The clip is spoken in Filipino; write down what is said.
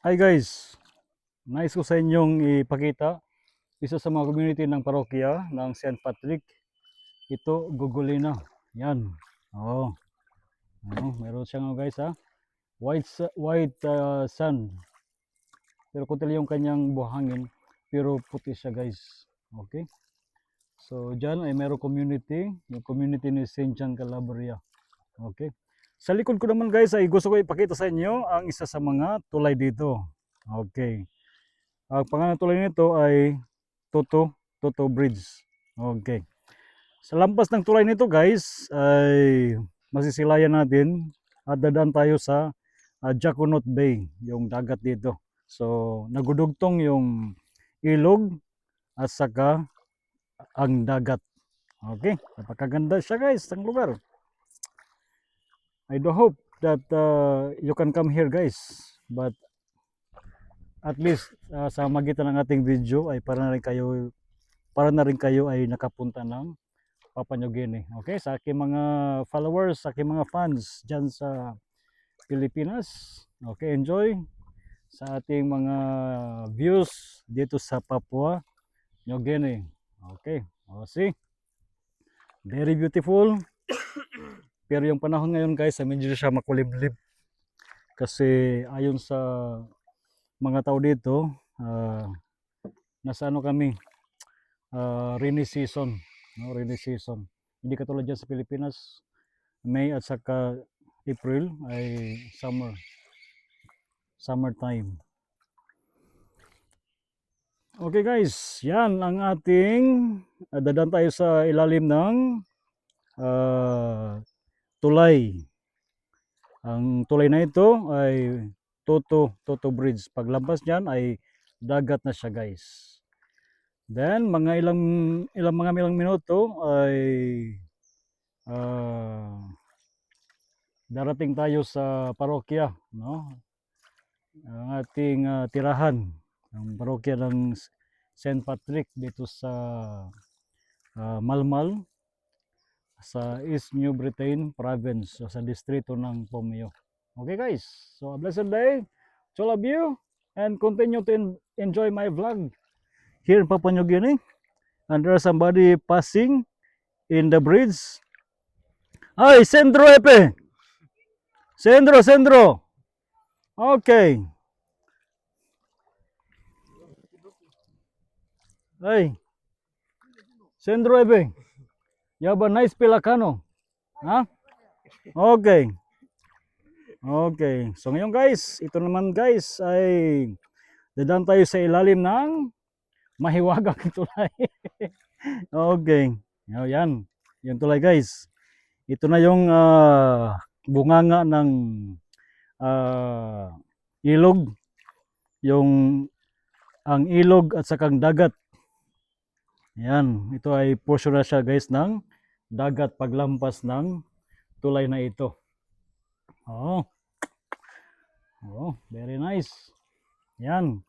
Hi guys, nais ko sa inyong ipakita isa sa mga community ng parokya ng St. Patrick. Ito, Gugulina. Yan. Oh, meron siya nga guys ha. White sand. Pero kunti yung kanyang buhangin, pero puti siya guys. Okay. So diyan ay meron community, yung community ni St. John Calabria. Okay. Sa likod ko naman guys ay gusto ko ipakita sa inyo ang isa sa mga tulay dito. Okay. Ang pangalan tulay nito ay Toto Bridge. Okay. Sa lampas ng tulay nito guys ay masisilayan natin at dadaan tayo sa Jaconot Bay, yung dagat dito. So nagudugtong yung ilog at saka ang dagat. Okay, napakaganda siya guys, ang lugar. I do hope that you can come here guys, but at least sa magitan ng ating video ay para na rin kayo ay nakapunta ng Papua New Guinea. Okay, sa aking mga followers, sa aking mga fans dyan sa Pilipinas. Okay, enjoy sa ating mga views dito sa Papua New Guinea. Okay, see, very beautiful. Pero yung panahon ngayon guys, medyo siya makulimlim. Kasi ayon sa mga tao dito, nasa ano kami, rainy season. No, rainy season. Hindi katulad dyan sa Pilipinas, May at saka April ay summertime. Okay guys, yan ang ating dadaan tayo sa ilalim ng tulay. Ang tulay na ito ay Toto Bridge. Paglampas niyan ay dagat na siya guys. Then mga ilang minuto ay darating tayo sa parokya, no? Ang ating tirahan, ang parokya ng St. Patrick dito sa Malmal sa East New Britain Province, sa distrito ng Pomeo. Okay guys, so a blessed day to all of you and continue to enjoy my vlog here in Papua New Guinea. And there's somebody passing in the bridge. Ay, Sendro Epe! Sendro! Okay. Ay, Sendro Epe. You have a nice Pilacano. Ha? Okay. Okay. So ngayon guys, ito naman guys ay dadaan tayo sa ilalim ng mahiwagang tulay. Okay. Yan. Yung tulay guys. Ito na yung bunganga ng ilog. Yung ang ilog at sakang dagat. Yan. Ito ay portion na siya guys ng dagat paglampas ng tulay na ito. Oh. Oh, very nice. Yan.